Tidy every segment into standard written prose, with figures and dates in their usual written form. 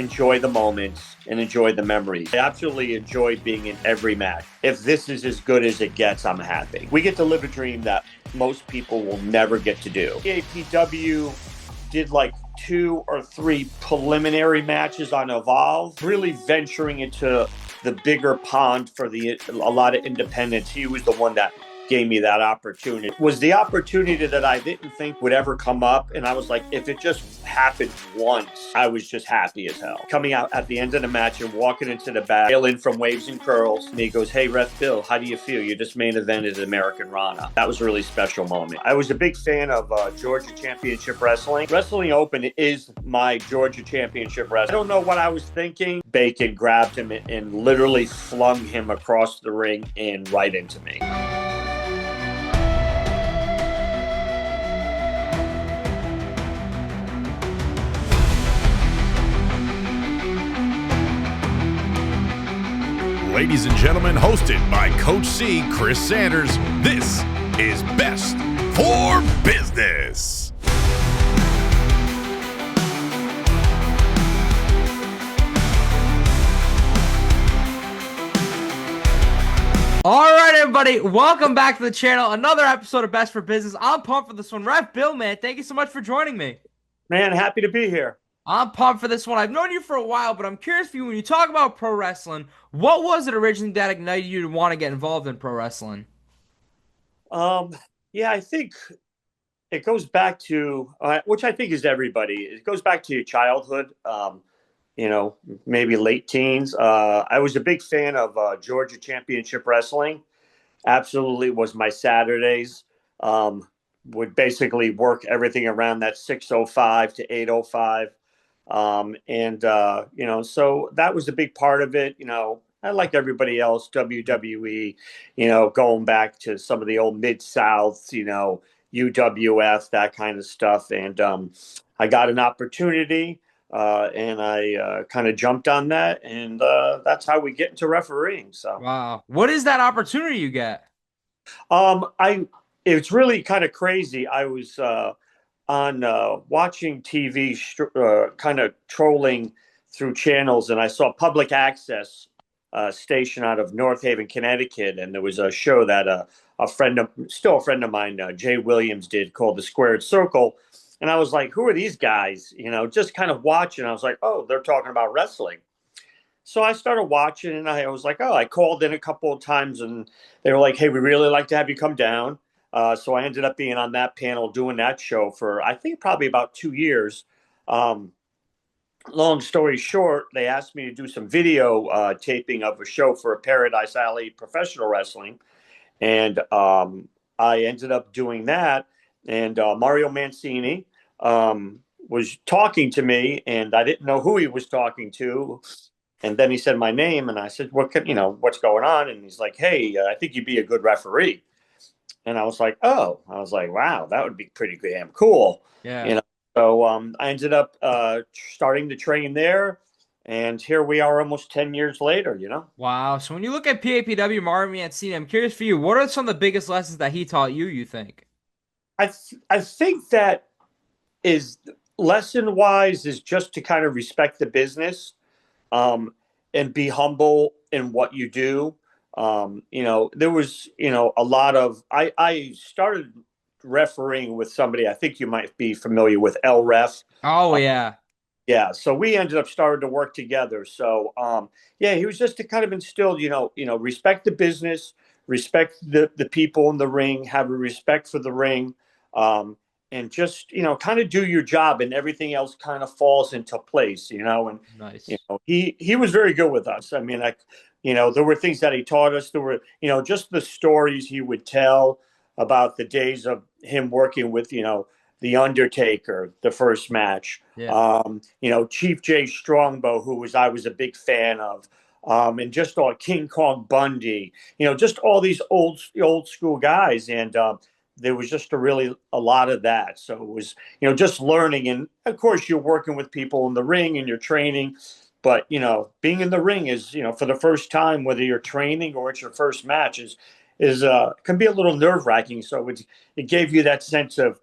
enjoy the moments and enjoy the memories. I absolutely enjoy being in every match. If this is as good as it gets, I'm happy. We get to live a dream that most people will never get to do. PAPW did like 2 or 3 preliminary matches on Evolve, really venturing into the bigger pond for a lot of independents. He was the one that gave me that opportunity. It was the opportunity that I didn't think would ever come up. And I was like, if it just happened once, I was just happy as hell. Coming out at the end of the match and walking into the back, in from Waves and Curls. And he goes, hey, Ref Bill, how do you feel? You just main evented Americanrana. That was a really special moment. I was a big fan of Georgia Championship Wrestling. Wrestling Open is my Georgia Championship Wrestling. I don't know what I was thinking. Bacon grabbed him and literally flung him across the ring and right into me. Ladies and gentlemen, hosted by Coach C, Chris Sanders, this is Best for Business. All right, everybody, welcome back to the channel. Another episode of Best for Business. I'm pumped for this one. Ref Bill, man, thank you so much for joining me. Man, happy to be here. I'm pumped for this one. I've known you for a while, but I'm curious for you, when you talk about pro wrestling, what was it originally that ignited you to want to get involved in pro wrestling? Yeah, I think it goes back to, which I think is everybody. It goes back to your childhood, maybe late teens. I was a big fan of Georgia Championship Wrestling. Absolutely was my Saturdays. Would basically work everything around that 6:05 to 8:05. So that was a big part of it. I like everybody else, WWE, going back to some of the old Mid-Souths, UWF, that kind of stuff. And I got an opportunity and I kind of jumped on that. And that's how we get into refereeing. So, wow. What is that opportunity you get? It's really kind of crazy. I was on watching TV, kind of trolling through channels, and I saw Public Access station out of North Haven, Connecticut, and there was a show that still a friend of mine, Jay Williams, did called The Squared Circle, and I was like, who are these guys? Just kind of watching. I was like, oh, they're talking about wrestling. So I started watching, and I was like, oh, I called in a couple of times, and they were like, hey, we really like to have you come down. So I ended up being on that panel doing that show for, I think, probably about 2 years. Long story short, they asked me to do some video taping of a show for Paradise Alley Professional Wrestling. And I ended up doing that. And Mario Mancini was talking to me, and I didn't know who he was talking to. And then he said my name, and I said, what's going on? And he's like, hey, I think you'd be a good referee. And I was like, wow, that would be pretty damn cool. Yeah. So I ended up starting to train there. And here we are almost 10 years later, Wow. So when you look at PAPW, Mario Mancini, I'm curious for you, what are some of the biggest lessons that he taught you, you think? I think that is lesson-wise is just to kind of respect the business and be humble in what you do. There was, a lot of, I started refereeing with somebody, I think you might be familiar with El Ref. Oh, yeah. Yeah. So we ended up starting to work together. So, he was just to kind of instill, respect the business, respect the people in the ring, have a respect for the ring, and just, kind of do your job, and everything else kind of falls into place, and, Nice. He was very good with us. I mean, there were things that he taught us. There were, just the stories he would tell about the days of him working with, The Undertaker, the first match. Yeah. Chief Jay Strongbow, I was a big fan of, and just all King Kong Bundy, just all these old school guys. And there was just a lot of that. So it was, just learning. And of course, you're working with people in the ring and you're training. But, being in the ring is, for the first time, whether you're training or it's your first match, can be a little nerve wracking. So it gave you that sense of,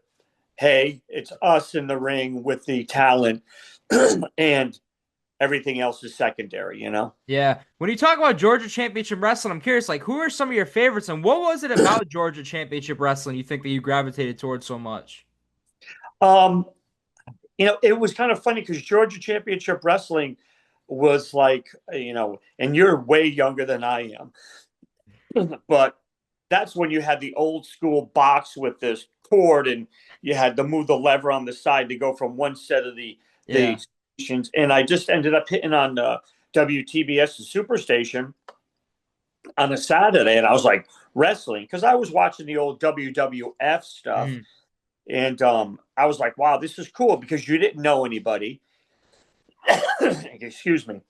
hey, it's us in the ring with the talent. And everything else is secondary, Yeah. When you talk about Georgia Championship Wrestling, I'm curious, like, who are some of your favorites, and what was it about Georgia Championship Wrestling you think that you gravitated towards so much? Um, it was kind of funny because Georgia Championship Wrestling was like, and you're way younger than I am, but that's when you had the old school box with this cord, and you had to move the lever on the side to go from one set of the Yeah. stations. And I just ended up hitting on WTBS, the Superstation, on a Saturday, and I was like, wrestling, because I was watching the old WWF stuff, Mhm. and I was like, wow, this is cool because you didn't know anybody. Excuse me.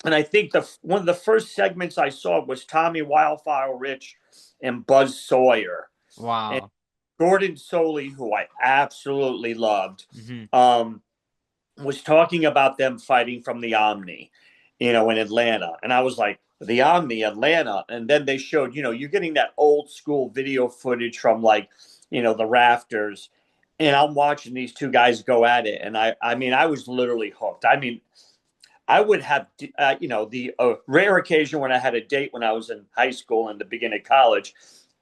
And I think one of the first segments I saw was Tommy Wildfire Rich and Buzz Sawyer. And Wow. Gordon Soley, who I absolutely loved, Hmm. was talking about them fighting from the Omni, in Atlanta. And I was like, the Omni, Atlanta. And then they showed, you're getting that old school video footage from like, the rafters. And I'm watching these two guys go at it. And I mean, I was literally hooked. I mean, I would have, the rare occasion when I had a date when I was in high school and the beginning of college,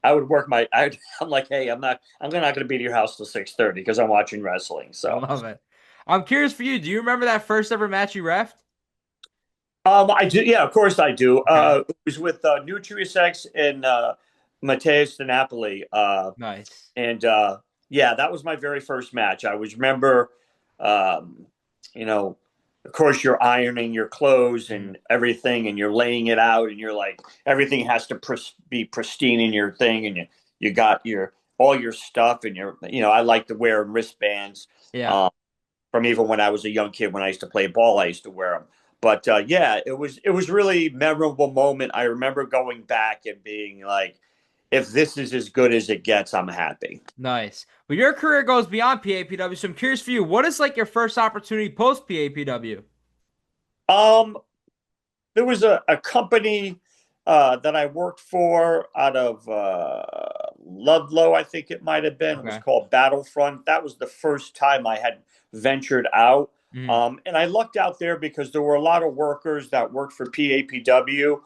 I would work I'm like, hey, I'm not going to be at your house till 6:30 because I'm watching wrestling. I So, love it. I'm curious for you. Do you remember that first ever match you refed? I do. Yeah, of course I do. Okay. It was with NutriSex and Mateus de Napoli. Nice. And yeah, that was my very first match. I was remember, um, you know, of course, you're ironing your clothes Mhm. and everything, and you're laying it out, and you're like, everything has to be pristine in your thing, and you got all your stuff, and I like to wear wristbands. Yeah. Um, from even when I was a young kid, when I used to play ball, I used to wear them. But yeah, it was really memorable moment. I remember going back and being like, if this is as good as it gets, I'm happy. Nice. But your career goes beyond PAPW, so I'm curious for you. What is like your first opportunity post PAPW? Um, there was a company that I worked for out of Ludlow, I think it might have been. It was Okay. called Battlefront. That was the first time I had ventured out. Mhm. And I lucked out there because there were a lot of workers that worked for PAPW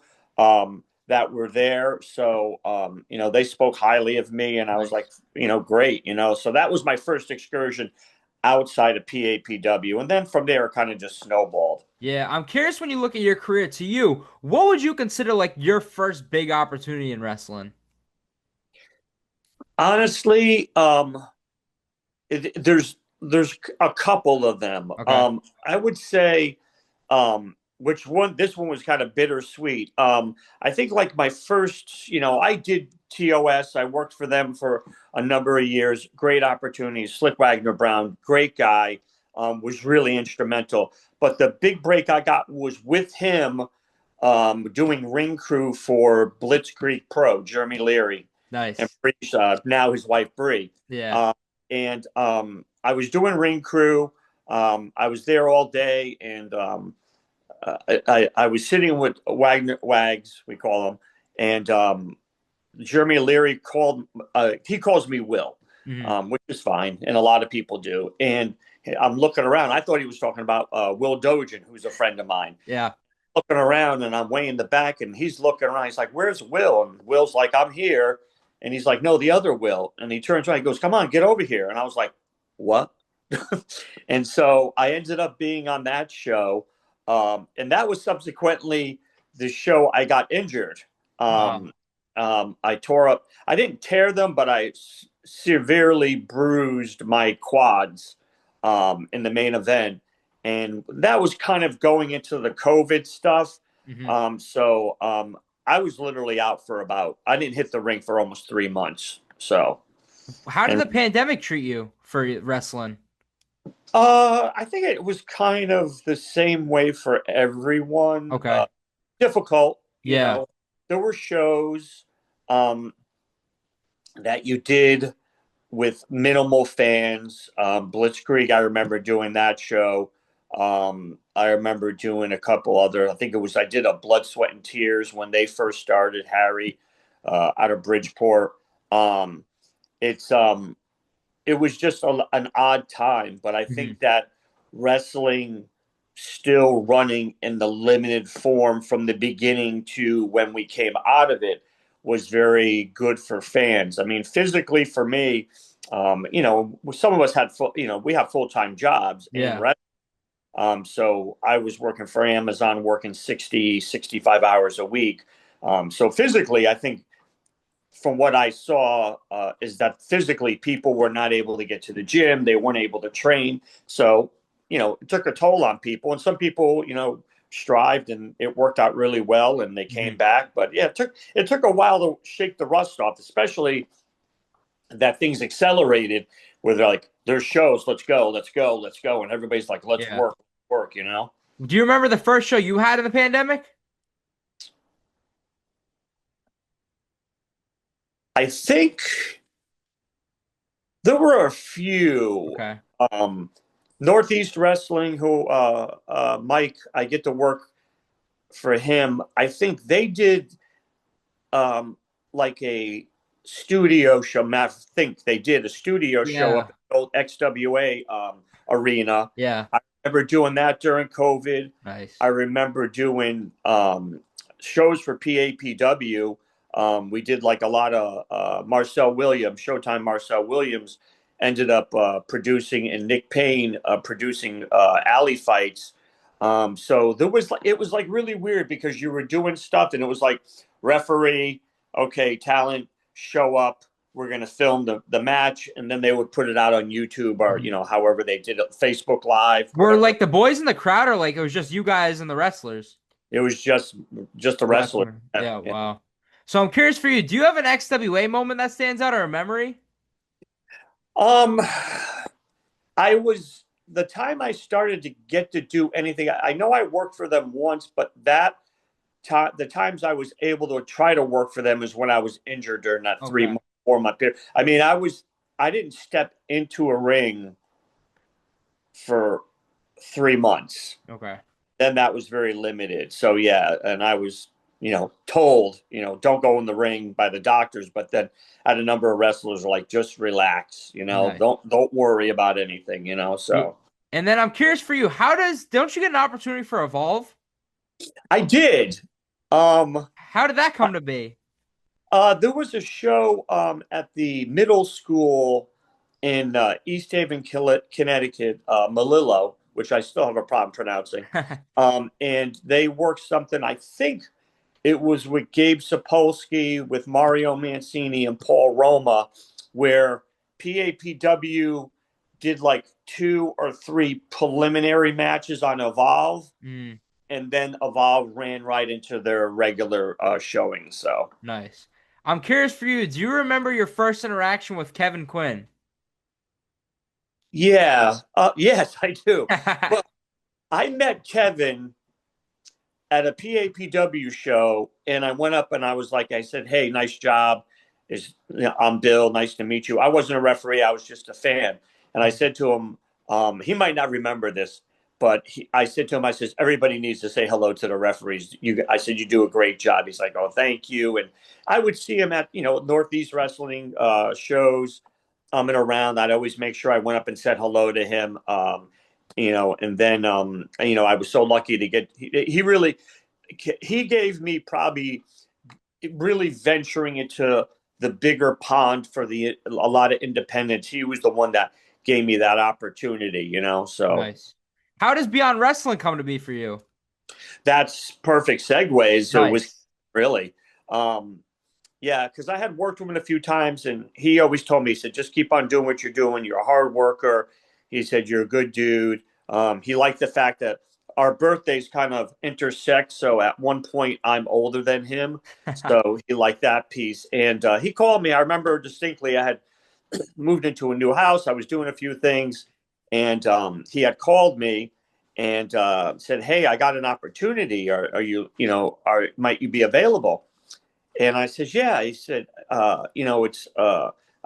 that were there. So, they spoke highly of me, and I was like, Nice. great. So that was my first excursion outside of PAPW. And then from there, it kind of just snowballed. Yeah, I'm curious when you look at your career to you, what would you consider like your first big opportunity in wrestling? Honestly, there's a couple of them. Okay. I would say, which one? This one was kind of bittersweet. I think like my first, I did TOS. I worked for them for a number of years. Great opportunities. Slick Wagner Brown, great guy, was really instrumental. But the big break I got was with him, doing ring crew for Blitzkrieg Pro, Jeremy Leary, and Nice. Bree's, now his wife Bree. Yeah. Uh, and I was doing ring crew. I was there all day, and I was sitting with Wags, we call him, and Jeremy Leary called. He calls me Will, Hmm. which is fine, and a lot of people do. And I'm looking around. I thought he was talking about Will Dogen, who's a friend of mine. Yeah. Looking around, and I'm way in the back, and he's looking around. He's like, "Where's Will?" And Will's like, "I'm here." And he's like, "No, the other Will." And he turns around. He goes, "Come on, get over here." And I was like, "What?" And so I ended up being on that show, and that was subsequently the show I got injured. Wow. I tore up. I didn't tear them, but I severely bruised my quads in the main event, and that was kind of going into the COVID stuff. Hmm. So I was literally out for I didn't hit the ring for almost 3 months. So, How did and the pandemic treat you for wrestling? I think it was kind of the same way for everyone. Okay. Difficult, Yeah. There were shows um, that you did with minimal fans. Blitzkrieg, I remember doing that show. I remember doing a couple other. I did a Blood, Sweat, and Tears when they first started. Harry, out of Bridgeport. Um, it's it was just an odd time, but I Hmm. think that wrestling still running in the limited form from the beginning to when we came out of it was very good for fans. I mean, physically for me, some of us had we have full-time jobs in Yeah. wrestling. So I was working for Amazon, working 60, 65 hours a week. So physically, I think from what I saw is that physically people were not able to get to the gym. They weren't able to train. So, it took a toll on people. And some people, strived and it worked out really well and they came back. But yeah, it took a while to shake the rust off, especially that things accelerated where they're like, there's shows, let's go, let's go, let's go. And everybody's like, let's Yeah. work. Do you remember the first show you had in the pandemic? I think there were a few. Okay. Northeast Wrestling, who Mike, I get to work for him. I think they did like a studio show. I think they did a studio show up Yeah. at the old XWA arena. Yeah. I remember doing that during COVID. Nice. I remember doing shows for PAPW. We did like a lot of Marcel Williams, Showtime Marcel Williams ended up producing, and Nick Payne producing alley fights. So it was like really weird because you were doing stuff and it was like referee, okay, talent, show up, we're going to film the match, and then they would put it out on YouTube or, however they did it, Facebook Live. Were Whatever. like the boys in the crowd, or like it was just you guys and the wrestlers? It was just a wrestler. Yeah, wow. So I'm curious for you, do you have an XWA moment that stands out or a memory? Um, I was the time I started to get to do anything. I know I worked for them once, but the times I was able to try to work for them is when I was injured during that 3 month, 4 month period. I mean, I didn't step into a ring for 3 months. Okay. Then that was very limited. So yeah, and I was, told, don't go in the ring by the doctors, but then had a number of wrestlers are like, just relax, Nice. don't worry about anything, so. And then I'm curious for you, don't you get an opportunity for Evolve? I did. How did that come to be? There was a show at the middle school in East Haven, Connecticut, Malillo, which I still have a problem pronouncing. And they worked something, I think it was with Gabe Sapolsky, with Mario Mancini and Paul Roma, where PAPW did like 2 or 3 preliminary matches on Evolve. And then Evolve ran right into their regular showing. So nice. I'm curious for you. Do you remember your first interaction with Kevin Quinn? Yeah. Yes, I do. Well, I met Kevin at a PAPW show, and I went up and I was like, I said, "Hey, nice job. I'm Bill. Nice to meet you." I wasn't a referee. I was just a fan. And I said to him, he might not remember this, but I said to him, I says, everybody needs to say hello to the referees. I said, you do a great job. He's like, oh, thank you. And I would see him at, Northeast Wrestling shows and around. I'd always make sure I went up and said hello to him. And then, I was so lucky to get, he gave me probably really venturing into the bigger pond for a lot of independents. He was the one that gave me that opportunity, so. Nice. How does Beyond Wrestling come to be for you? That's perfect segues. So nice. It was really, yeah, because I had worked with him a few times, and he always told me, he said, just keep on doing what you're doing. You're a hard worker. He said, you're a good dude. He liked the fact that our birthdays kind of intersect. So at one point, I'm older than him. So he liked that piece. And he called me. I remember distinctly, I had moved into a new house. I was doing a few things. And he had called me and said, hey, I got an opportunity. Are you, might you be available? And I said, yeah. He said, I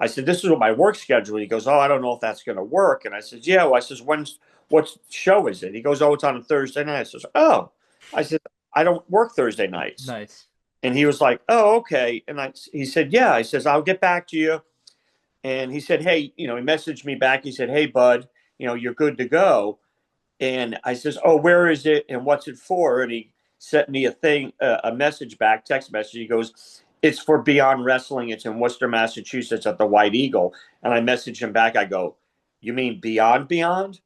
said, this is what my work schedule. He goes, oh, I don't know if that's going to work. And I said, yeah. Well, I says, what show is it? He goes, oh, it's on a Thursday night. I says, oh. I said, I don't work Thursday nights. Nice. And he was like, oh, okay. And he said, yeah. I says, I'll get back to you. And he said, hey, he messaged me back. He said, hey, bud, you're good to go. And I says, "Oh, where is it and what's it for?" And he sent me a message back, text message. He goes, "It's for Beyond Wrestling. It's in Worcester, Massachusetts at the White Eagle." And I messaged him back. I go, "You mean Beyond Beyond?"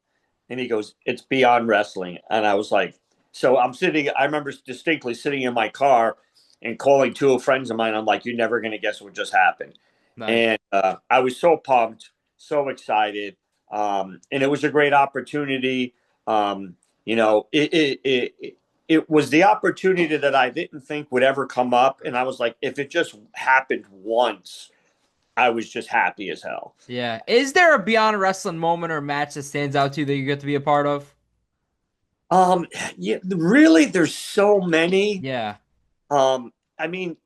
And he goes, "It's Beyond Wrestling." And I was like, so I remember distinctly sitting in my car and calling two friends of mine. I'm like, "You're never going to guess what just happened." Nice. And I was so pumped, so excited. And it was a great opportunity. You know, it was the opportunity that I didn't think would ever come up. And I was like, if it just happened once, I was just happy as hell. Yeah. Is there a Beyond Wrestling moment or match that stands out to you that you get to be a part of? Yeah, really, there's so many. Yeah. I mean,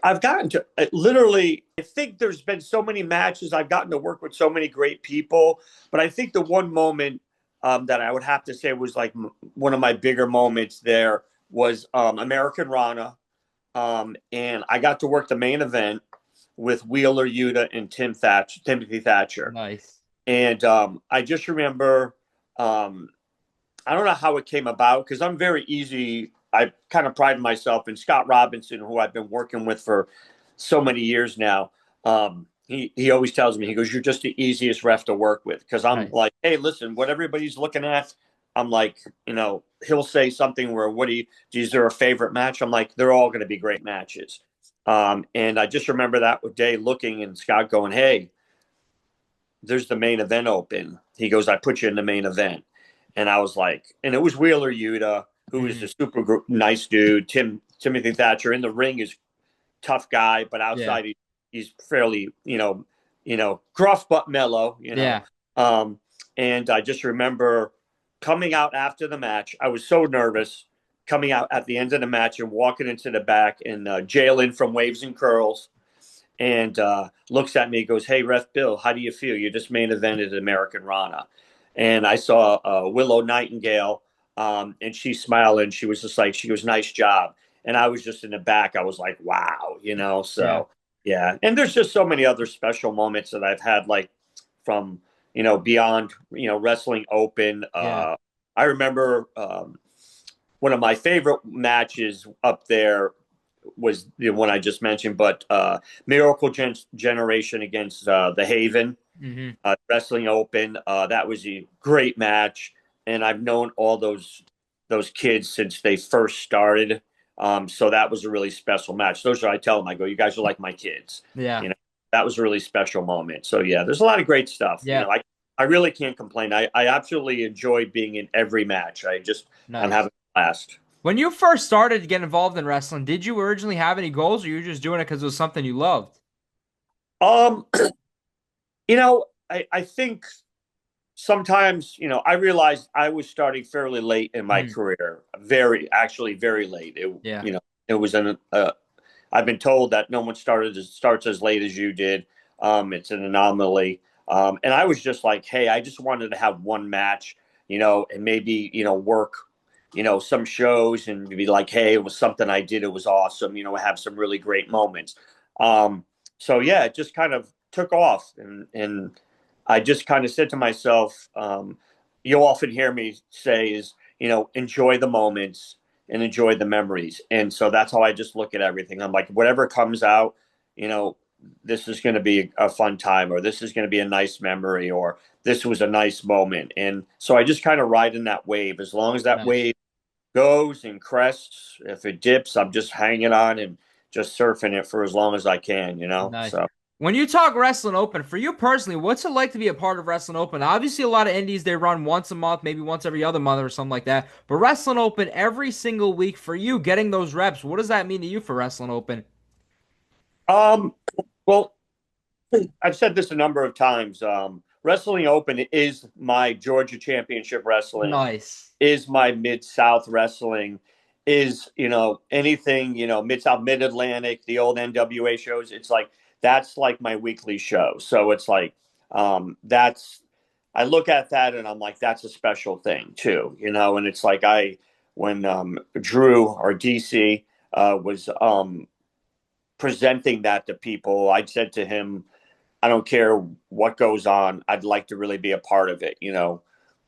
I've gotten to literally, I think there's been so many matches. I've gotten to work with so many great people, but I think the one moment that I would have to say was like one of my bigger moments there was Americanrana. And I got to work the main event with Wheeler Yuta and Timothy Thatcher. Nice. And I just remember, I don't know how it came about because I'm very easy. I kind of pride myself in Scott Robinson, who I've been working with for so many years now. He always tells me, he goes, "You're just the easiest ref to work with." Because I'm Nice. like, "Hey, listen, what everybody's looking at," I'm like, he'll say something where, is there a favorite match? I'm like, they're all going to be great matches. And I just remember that day looking and Scott going, "Hey, there's the main event open." He goes, "I put you in the main event." And I was like, and it was Wheeler Yuta, who is Mhm. a super nice dude. Timothy Thatcher in the ring is tough guy, but Yeah. outside he's fairly, gruff but mellow, Yeah. Um, and I just remember coming out after the match. I was so nervous coming out at the end of the match and walking into the back, and Jalen from Waves and Curls and looks at me and goes, "Hey, Ref Bill, how do you feel? You just main evented Americanrana." And I saw Willow Nightingale, and she smiled, and she was just like, she goes, "Nice job." And I was just in the back. I was like, wow, Yeah. so yeah. And there's just so many other special moments that I've had, like from, beyond, Wrestling Open. Yeah. I remember one of my favorite matches up there was the one I just mentioned, but Miracle Generation against the Haven Hmm. Wrestling Open. That was a great match, and I've known all those kids since they first started. So that was a really special match. Those are, I tell them, I go, "You guys are like my kids." Yeah. That was a really special moment. So yeah, there's a lot of great stuff. Yeah. I really can't complain. I absolutely enjoy being in every match. I'm Nice. having a blast. When you first started to get involved in wrestling, did you originally have any goals, or you were just doing it because it was something you loved? Um, I think sometimes, I realized I was starting fairly late in my Mhm. career, actually very late. Yeah. It was I've been told that no one starts as late as you did. It's an anomaly. And I was just like, hey, I just wanted to have one match, and maybe, work, some shows and be like, hey, it was something I did. It was awesome. Have some really great moments. So yeah, it just kind of took off, and I just kind of said to myself, you'll often hear me say is, enjoy the moments and enjoy the memories. And so that's how I just look at everything. I'm like, whatever comes out, you know, this is going to be a fun time, or this is going to be a nice memory, or this was a nice moment. And so I just kind of ride in that wave. As long as that Nice. wave goes and crests, if it dips, I'm just hanging on and just surfing it for as long as I can. Nice. So. When you talk Wrestling Open, for you personally, what's it like to be a part of Wrestling Open? Obviously, a lot of indies, they run once a month, maybe once every other month or something like that. But Wrestling Open every single week for you, getting those reps, what does that mean to you for Wrestling Open? Um, well, I've said this a number of times. Wrestling Open is my Georgia Championship Wrestling, Nice. is my Mid South Wrestling, is anything Mid South, Mid Atlantic, the old NWA shows. It's like that's like my weekly show. So it's like that's I look at that and I'm like that's a special thing too. And it's like when Drew or DC was presenting that to people, I said to him, I don't care what goes on. I'd like to really be a part of it.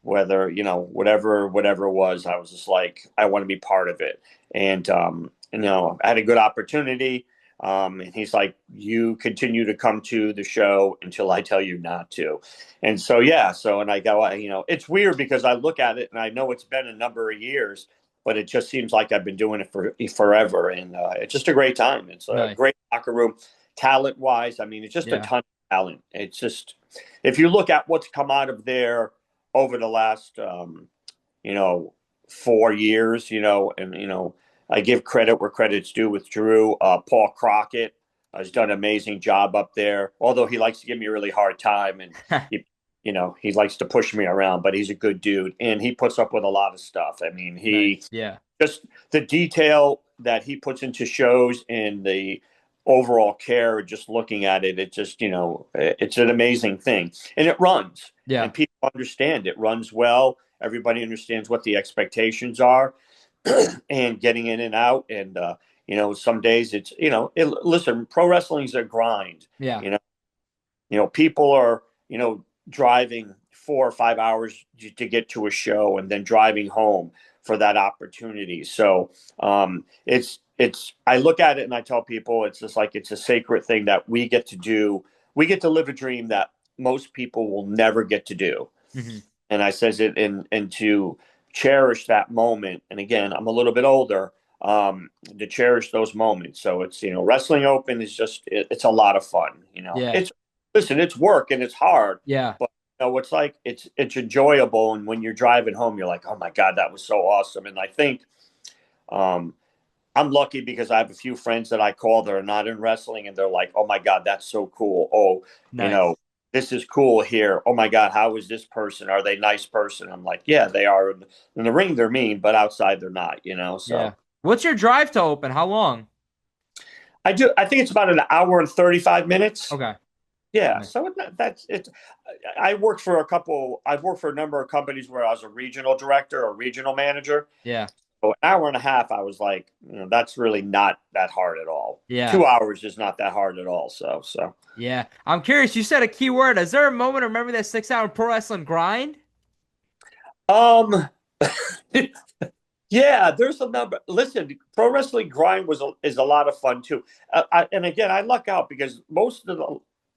whether, whatever it was, I was just like, I want to be part of it. And, I had a good opportunity. And he's like, you continue to come to the show until I tell you not to. And so, yeah. So, and I go, it's weird because I look at it and I know it's been a number of years, but it just seems like I've been doing it for forever. And it's just a great time. It's a Nice. great locker room, talent wise. I mean, it's just a Yeah. ton of talent. It's just, if you look at what's come out of there over the last, 4 years, I give credit where credit's due with Drew. Paul Crockett has done an amazing job up there, although he likes to give me a really hard time. And, he likes to push me around, but he's a good dude. And he puts up with a lot of stuff. I mean, Nice. Yeah. just the detail that he puts into shows and the overall care, just looking at it, it just, it's an amazing thing. And it runs. Yeah. And people understand it runs well. Everybody understands what the expectations are and getting in and out. And, some days it's, listen, pro wrestling's a grind. Yeah. People are, driving 4 or 5 hours to get to a show and then driving home for that opportunity. So I look at it and I tell people it's just like, it's a sacred thing that we get to do. We get to live a dream that most people will never get to do. Mm-hmm. And I says it and to cherish that moment. And again, I'm a little bit older, to cherish those moments. So it's, Wrestling Open is just, it's a lot of fun. Yeah. It's work and it's hard, Yeah. but it's like, it's enjoyable. And when you're driving home, you're like, oh my God, that was so awesome. And I think, I'm lucky because I have a few friends that I call that are not in wrestling and they're like, oh my God, that's so cool. Oh, Nice. this is cool here. Oh my God, how is this person? Are they a nice person? I'm like, yeah, they are. In the ring, they're mean, but outside they're not, so. Yeah. What's your drive to Open? How long? I think it's about an hour and 35 minutes. Okay. Yeah. Nice. So that's it. I've worked for a number of companies where I was a regional director or regional manager. Yeah. So an hour and a half, I was like, that's really not that hard at all. Yeah. 2 hours is not that hard at all. So. Yeah. I'm curious. You said a key word. Is there a moment or memory that sticks out in pro wrestling grind? Yeah, there's a number. Listen, pro wrestling grind is a lot of fun too. And again, I luck out because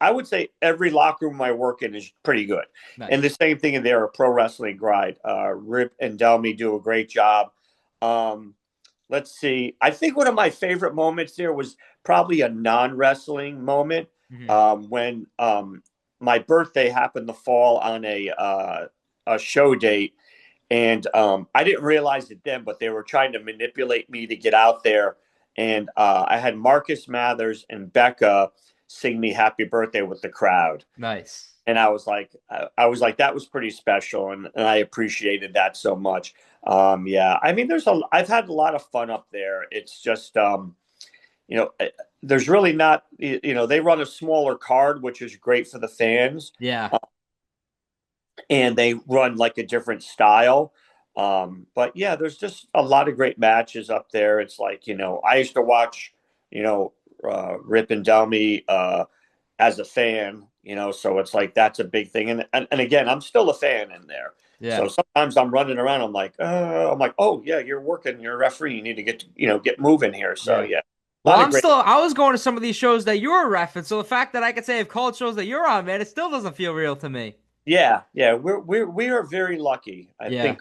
I would say every locker room I work in is pretty good. Nice. And the same thing in there, a pro wrestling grind. Rip and Delmy do a great job. Let's see. I think one of my favorite moments there was probably a non-wrestling moment. Mm-hmm. When my birthday happened to fall on a show date. And I didn't realize it then, but they were trying to manipulate me to get out there. And I had Marcus Mathers and Becca sing me happy birthday with the crowd. Nice. And I was like, that was pretty special. And I appreciated that so much. Yeah, I mean, I've had a lot of fun up there. It's just, there's really not, they run a smaller card, which is great for the fans. Yeah. And they run like a different style. But yeah, there's just a lot of great matches up there. It's like, I used to watch, Rip and Delmy as a fan, so it's like, that's a big thing. And again, I'm still a fan in there. Yeah. So sometimes I'm running around. I'm like, oh yeah, you're working, you're a referee. You need to get moving here. So yeah. Well, I was going to some of these shows that you're a ref, and so the fact that I could say I've called shows that you're on, man, it still doesn't feel real to me. Yeah, we are very lucky. I think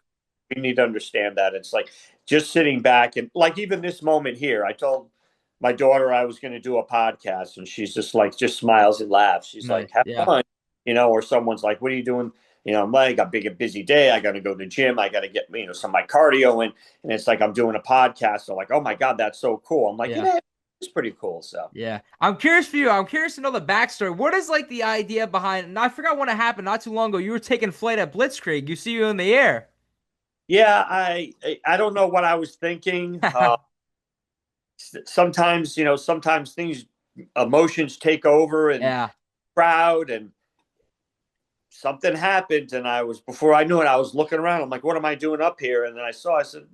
we need to understand that. It's like just sitting back and like even this moment here, I told my daughter I was going to do a podcast and she's just smiles and laughs. She's like, have fun, or someone's like, what are you doing? I'm like, I got a busy day. I got to go to the gym. I got to get, some of my cardio in. And it's like, I'm doing a podcast. They're like, oh my God, that's so cool. I'm like, yeah, it's pretty cool. So yeah, I'm curious for you. I'm curious to know the backstory. What is like the idea behind? And I forgot when it happened. Not too long ago, you were taking flight at Blitzkrieg. You see you in the air. Yeah, I don't know what I was thinking. Sometimes things, emotions take over and crowd, and something happened. And before I knew it, I was looking around. I'm like, what am I doing up here? And then I said,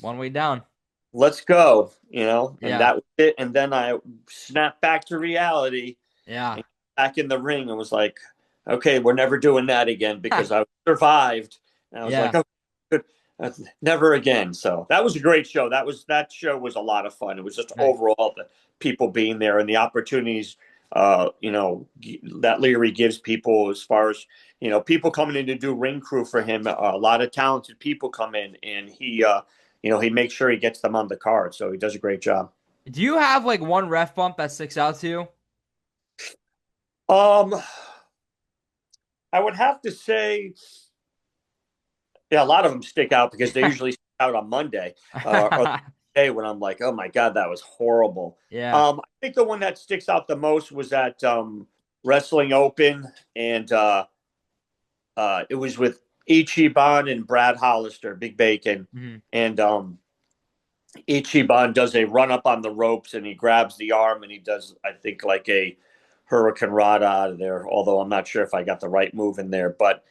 one way down. Let's go, and that was it. And then I snapped back to reality. Yeah. Back in the ring and was like, okay, we're never doing that again because I survived. And I was like, Yeah. oh, good. Never again. So that was a great show. That show was a lot of fun. It was just Nice. overall the people being there and the opportunities, that Leary gives people as far as, people coming in to do ring crew for him. A lot of talented people come in, and he makes sure he gets them on the card. So he does a great job. Do you have like one ref bump that sticks out to you? Um, I would have to say, yeah, a lot of them stick out because they usually stick out on Monday or the day when I'm like, oh my God, that was horrible. Yeah. I think the one that sticks out the most was at Wrestling Open, and it was with Ichiban and Brad Hollister, Big Bacon, Mhm. and Ichiban does a run up on the ropes and he grabs the arm and he does, I think, like a Hurricanrana out of there. Although I'm not sure if I got the right move in there, but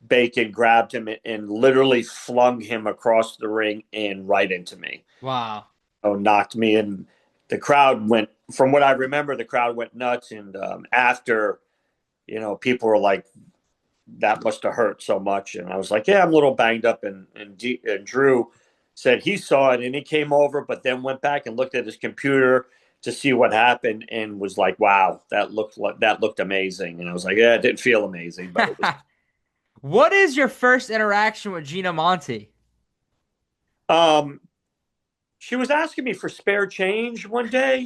Bacon grabbed him and literally flung him across the ring and right into me. Wow. Oh, knocked me, and the crowd went. From what I remember, the crowd went nuts. And after, people were like, "That must have hurt so much." And I was like, "Yeah, I'm a little banged up." And Drew said he saw it and he came over, but then went back and looked at his computer to see what happened and was like, "Wow, that looked amazing." And I was like, "Yeah, it didn't feel amazing, but it was." What is your first interaction with Gina Monti? Um, she was asking me for spare change one day.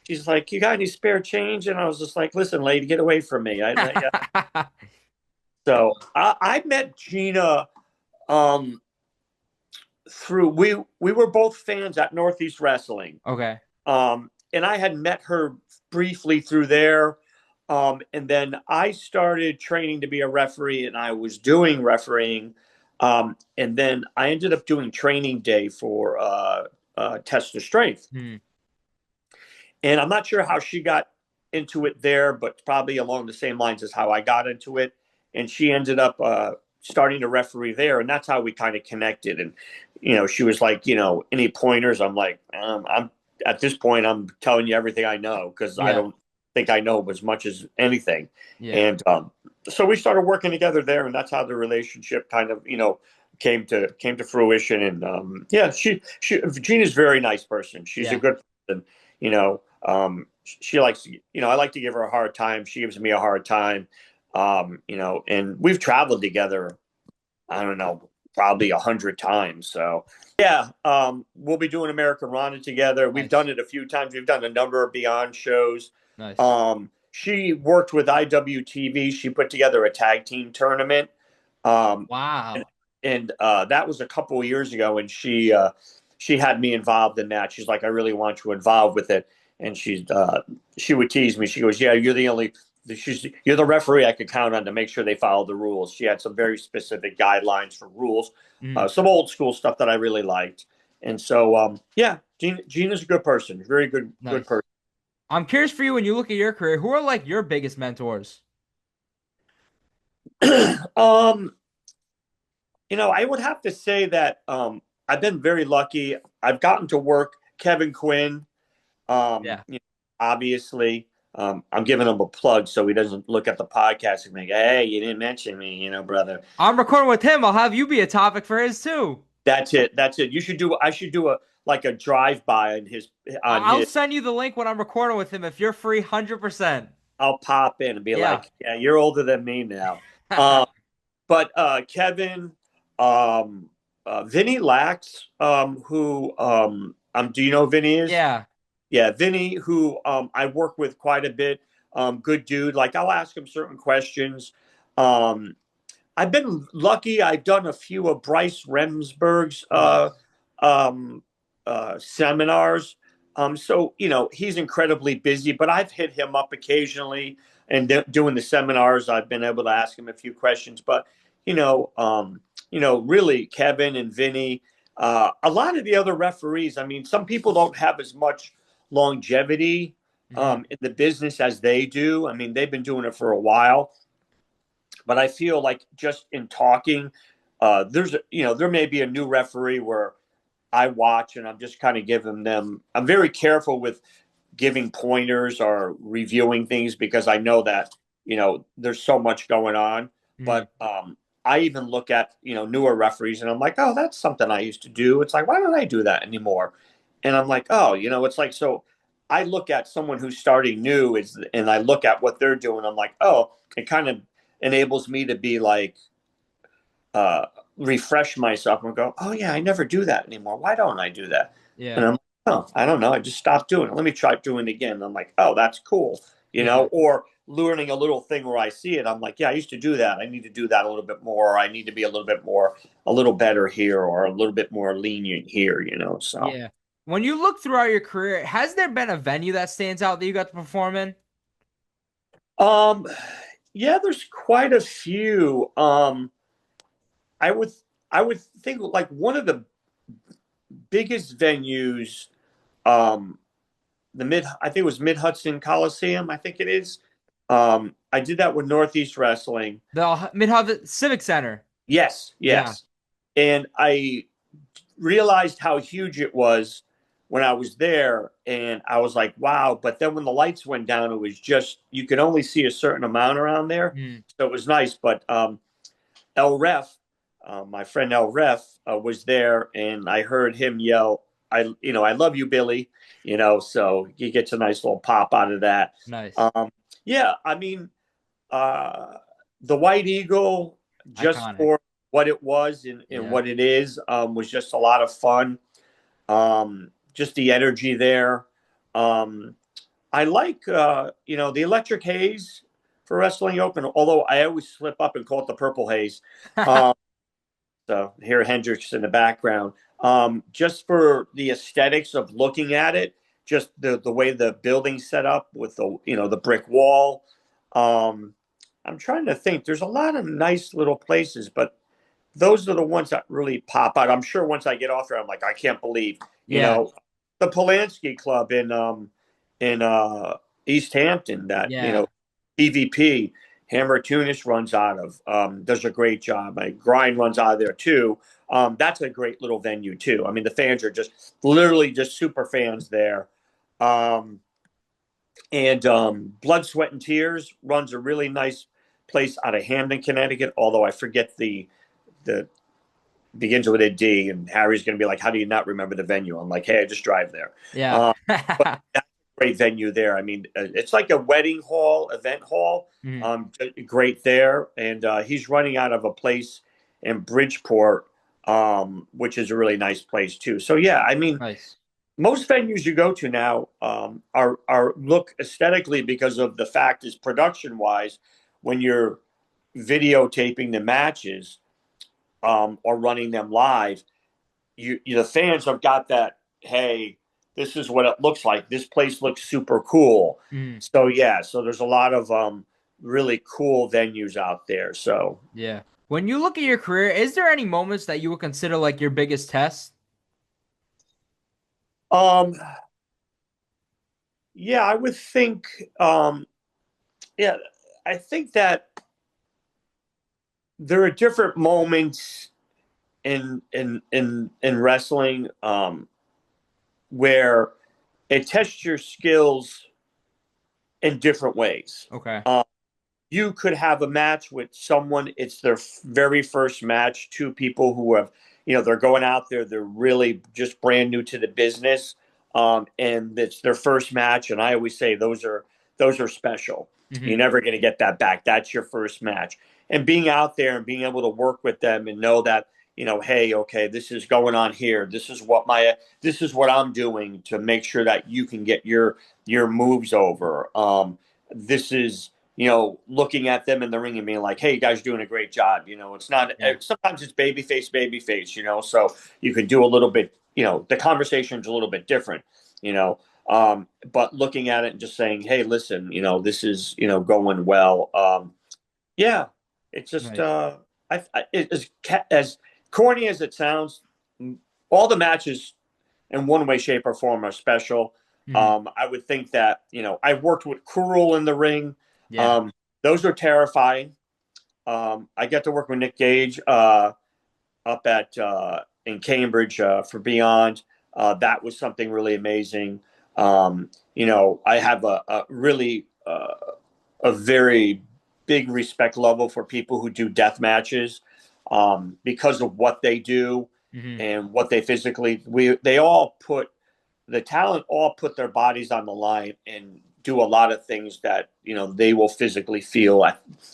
She's like, "You got any spare change?" And I was just like, "Listen, lady, get away from me." Yeah. So I met Gina um, through we were both fans at Northeast Wrestling, Okay. and I had met her briefly through there. And then I started training to be a referee, and I was doing refereeing. And then I ended up doing training day for Test of Strength. Hmm. And I'm not sure how she got into it there, but probably along the same lines as how I got into it. And she ended up starting to referee there, and that's how we kind of connected. And she was like, any pointers? I'm like, I'm at this point, I'm telling you everything I know because I Yeah. don't think I know as much as anything. Yeah. And so we started working together there, and that's how the relationship kind of came to fruition. And yeah, she Gina's a very nice person. She's a Yeah. good person. She likes I like to give her a hard time. She gives me a hard time. And we've traveled together, I don't know, probably 100 times. So yeah, we'll be doing Americanrana together. We've Nice. done it a few times. We've done a number of Beyond shows. Nice. She worked with IWTV. She put together a tag team tournament. Um, and Wow. and that was a couple of years ago, and she had me involved in that. She's like, I really want you involved with it. And she would tease me. She goes, yeah, you're the referee I could count on to make sure they follow the rules. She had some very specific guidelines for rules, Mhm. some old school stuff that I really liked. And so, yeah, Gina's a good person, very good Nice. person. I'm curious for you when you look at your career, who are like your biggest mentors? um, I would have to say that I've been very lucky. I've gotten to work Kevin Quinn. Yeah. Obviously, I'm giving him a plug so he doesn't look at the podcast and think, "Hey, you didn't mention me, brother." I'm recording with him. I'll have you be a topic for his too. That's it. That's it. I should do a drive by on I'll his. send you the link when I'm recording with him if you're free 100%. I'll pop in and be Yeah. like, "Yeah, you're older than me now." Um, but Kevin, um, Vinny Lax, who do you know who Vinny is? Yeah. Yeah, Vinny, who I work with quite a bit. Good dude. Like I'll ask him certain questions. Um, I've been lucky. I've done a few of Bryce Remsburg's Nice. um, seminars. So he's incredibly busy, but I've hit him up occasionally, and doing the seminars, I've been able to ask him a few questions. But really, Kevin and Vinny, a lot of the other referees. I mean, some people don't have as much longevity Hmm. in the business as they do. I mean, they've been doing it for a while, but I feel like just in talking, there may be a new referee where I watch and I'm just kind of giving them. I'm very careful with giving pointers or reviewing things because I know that there's so much going on. Mhm. But I even look at, newer referees and I'm like, oh, that's something I used to do. It's like, why don't I do that anymore? And I'm like, oh, it's like, so I look at someone who's starting new and I look at what they're doing. I'm like, oh, it kind of enables me to be like, uh, refresh myself and go, oh yeah, I never do that anymore. Why don't I do that? And Yeah. I'm like, oh, I don't know. I just stopped doing it. Let me try doing it again. And I'm like, oh, that's cool. Yeah. Or learning a little thing where I see it. I'm like, yeah, I used to do that. I need to do that a little bit more. Or I need to be a little better here, or a little bit more lenient here. So, Yeah. When you look throughout your career, has there been a venue that stands out that you got to perform in? um, yeah, there's quite a few. I would, I would think like one of the biggest venues, um, I think it was Mid Hudson Coliseum. I think it is. I did that with Northeast Wrestling. The Mid-Hudson Civic Center. Yes, Yeah. yes. And I realized how huge it was when I was there, and I was like, wow. But then when the lights went down, it was just, you could only see a certain amount around there. Mm. So it was nice. But El Ref, my friend El Ref, was there, and I heard him yell, I love you, Billy. So he gets a nice little pop out of that. Nice. Yeah, I mean, uh, the White Eagle, just Iconic. for what it was and Yeah. what it is, was just a lot of fun. Just the energy there. Um, I like, the Electric Haze for Wrestling Open, although I always slip up and call it the Purple Haze. Um, so here Hendrix in the background. Just for the aesthetics of looking at it, just the way the building's set up with the brick wall. Um, I'm trying to think. There's a lot of nice little places, but those are the ones that really pop out. I'm sure once I get off there, I'm like, I can't believe, Yeah. the Polanski Club in East Hampton that, Yeah. PVP Hammer Tunis runs out of, does a great job. My Grind runs out of there too. That's a great little venue too. I mean, the fans are just literally just super fans there. Um, and Blood, Sweat, and Tears runs a really nice place out of Hamden, Connecticut. Although I forget the begins with a D, and Harry's going to be like, "How do you not remember the venue?" I'm like, "Hey, I just drive there." Yeah. Um, but that's a great venue there. I mean, it's like a wedding hall, event hall. Mhm. Great there, and he's running out of a place in Bridgeport, which is a really nice place too. So yeah, I mean, Nice. most venues you go to now are look aesthetically because of the fact is production wise when you're videotaping the matches, or running them live, the fans have got that, hey, this is what it looks like, this place looks super cool. Mhm. So yeah, so there's a lot of really cool venues out there. So Yeah. When you look at your career, is there any moments that you would consider like your biggest test? um yeah, I would think, yeah, I think that there are different moments in wrestling, where it tests your skills in different ways. Okay. You could have a match with someone, it's their very first match, two people who have, they're going out there, they're really just brand new to the business, and it's their first match, and I always say those are special. Hmm. You're never going to get that back. That's your first match. And being out there and being able to work with them and know that, hey, okay, this is going on here, this is what I'm doing to make sure that you can get your moves over. This is, looking at them in the ring and being like, "Hey, you guys are doing a great job." It's not. Yeah. Sometimes it's babyface. So you can do a little bit. The conversation's a little bit different. But looking at it and just saying, "Hey, listen, this is going well." Yeah, it's just, Nice. as corny as it sounds, all the matches in one way, shape, or form are special. Hmm. I would think that, I worked with Cruel in the ring. Yeah. Those are terrifying. I get to work with Nick Gage, up at in Cambridge, for Beyond. That was something really amazing. I have a really, a very big respect level for people who do death matches because of what they do and what they physically. They all put the talent all put their bodies on the line and do a lot of things that they will physically feel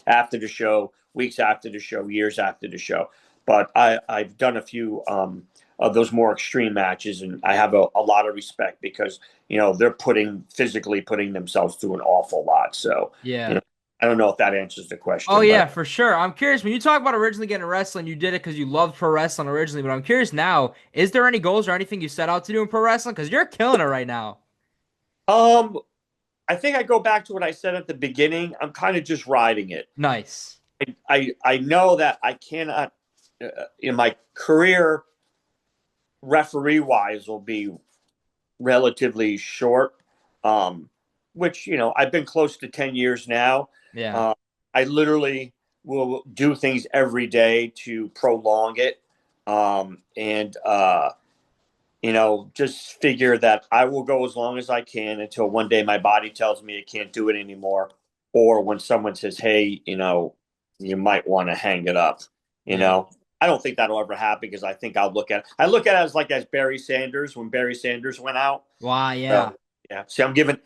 after the show, weeks after the show, years after the show. But I've done a few of those more extreme matches, and I have a lot of respect because they're physically putting themselves through an awful lot. So Yeah. I don't know if that answers the question. Oh yeah, for sure. I'm curious, when you talk about originally getting into wrestling, you did it because you loved pro wrestling originally, but I'm curious now, is there any goals or anything you set out to do in pro wrestling? Because you're killing it right now. I think I go back to what I said at the beginning. I'm kind of just riding it. Nice. I know that I cannot in my career referee wise will be relatively short, which I've been close to 10 years now. Yeah. I literally will do things every day to prolong it, and just figure that I will go as long as I can until one day my body tells me it can't do it anymore, or when someone says, hey, you might want to hang it up. I don't think that'll ever happen because I think I look at it as Barry Sanders when Barry Sanders went out. Wow, yeah. Yeah. See, I'm giving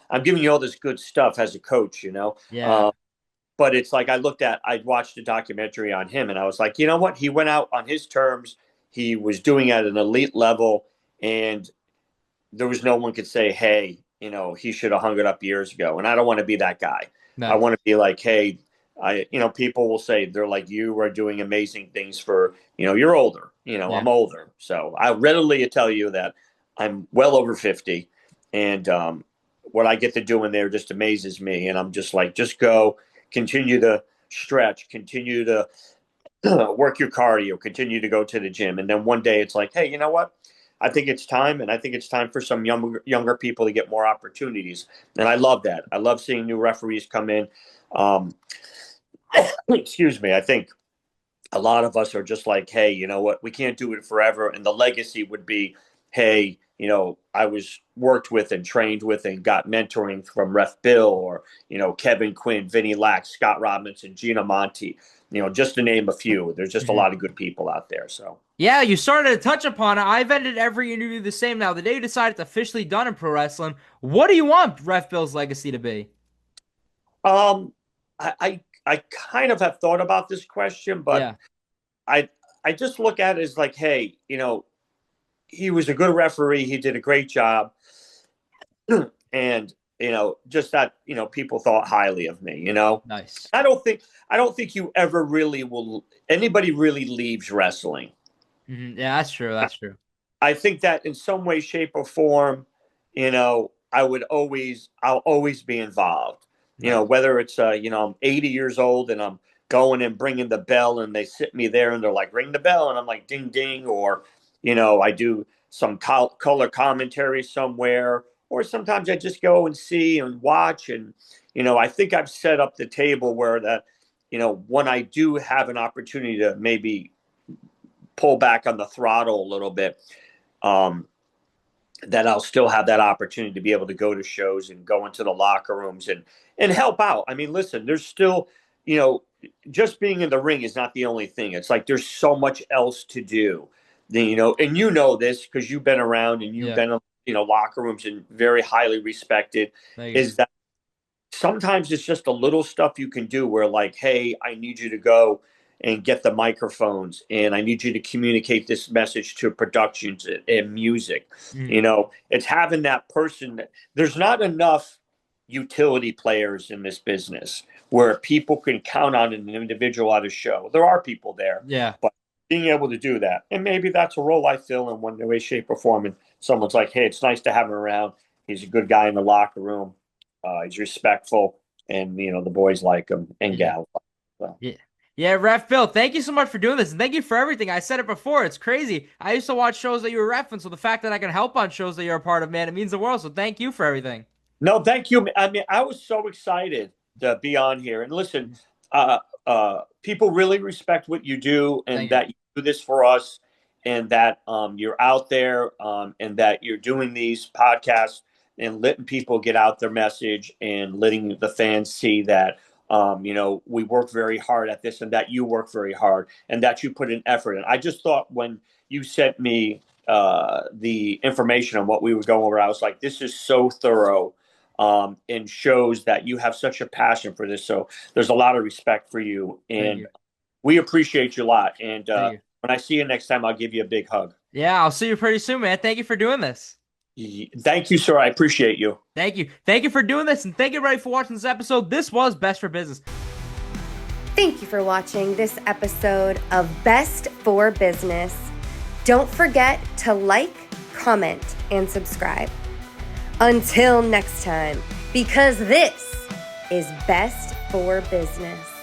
you all this good stuff as a coach, Yeah. but it's like I watched a documentary on him and I was like, you know what? He went out on his terms. He was doing at an elite level, and there was no one could say, hey, he should have hung it up years ago. And I don't want to be that guy. Nice. I want to be like, hey, people will say they're like, you are doing amazing things for, you're older, Yeah. I'm older. So I readily tell you that I'm well over 50, and what I get to do in there just amazes me. And I'm just like, just go, continue to stretch, continue to work your cardio, continue to go to the gym. And then one day it's like, hey, you know what? I think it's time. And I think it's time for some younger people to get more opportunities. And I love that. I love seeing new referees come in. Excuse me. I think a lot of us are just like, hey, you know what? We can't do it forever. And the legacy would be, hey, I was worked with and trained with and got mentoring from Ref Bill or, Kevin Quinn, Vinny Lax, Scott Robinson, Gina Monti, just to name a few. There's just a lot of good people out there. So. Yeah, you started to touch upon it. I've ended every interview the same now. The day you decide it's officially done in pro wrestling, what do you want Ref Bill's legacy to be? I kind of have thought about this question, but yeah. I just look at it as like, hey, he was a good referee. He did a great job. And, just that, people thought highly of me, Nice. I don't think you ever really anybody really leaves wrestling. Yeah, that's true. That's true. I think that in some way, shape, or form, I'll always be involved. Whether it's, I'm 80 years old and I'm going and bringing the bell and they sit me there and they're like, ring the bell. And I'm like, ding, ding. Or, I do some color commentary somewhere, or sometimes I just go and see and watch. And, I think I've set up the table where that, when I do have an opportunity to maybe pull back on the throttle a little bit, that I'll still have that opportunity to be able to go to shows and go into the locker rooms and help out. I mean, listen, there's still, just being in the ring is not the only thing. It's like there's so much else to do, and this because you've been around and you've been in, locker rooms and very highly respected, is that sometimes it's just a little stuff you can do where like, hey, I need you to go and get the microphones and I need you to communicate this message to productions and music. It's having that person. There's not enough utility players in this business where people can count on an individual at a show. There are people there, but being able to do that, and maybe that's a role I fill in one way, shape, or form. And someone's like, hey, it's nice to have him around. He's a good guy in the locker room. He's respectful, and the boys like him and gals. So. Yeah, Ref Bill, thank you so much for doing this, and thank you for everything. I said it before, it's crazy. I used to watch shows that you were reffing, so the fact that I can help on shows that you're a part of, man, it means the world. So thank you for everything. No, thank you. I mean, I was so excited to be on here. And listen, people really respect what you do, and that you do this for us, and that you're out there, and that you're doing these podcasts and letting people get out their message and letting the fans see that We work very hard at this and that. You work very hard and that you put in effort. And I just thought when you sent me the information on what we were going over, I was like, this is so thorough and shows that you have such a passion for this. So there's a lot of respect for you. And we appreciate you a lot. And when I see you next time, I'll give you a big hug. Yeah, I'll see you pretty soon, man. Thank you for doing this. Thank you, sir. I appreciate you. Thank you. Thank you for doing this, and thank you, everybody, for watching this episode. This was Best for Business. Thank you for watching this episode of Best for Business. Don't forget to like, comment, and subscribe. Until next time, because this is Best for Business.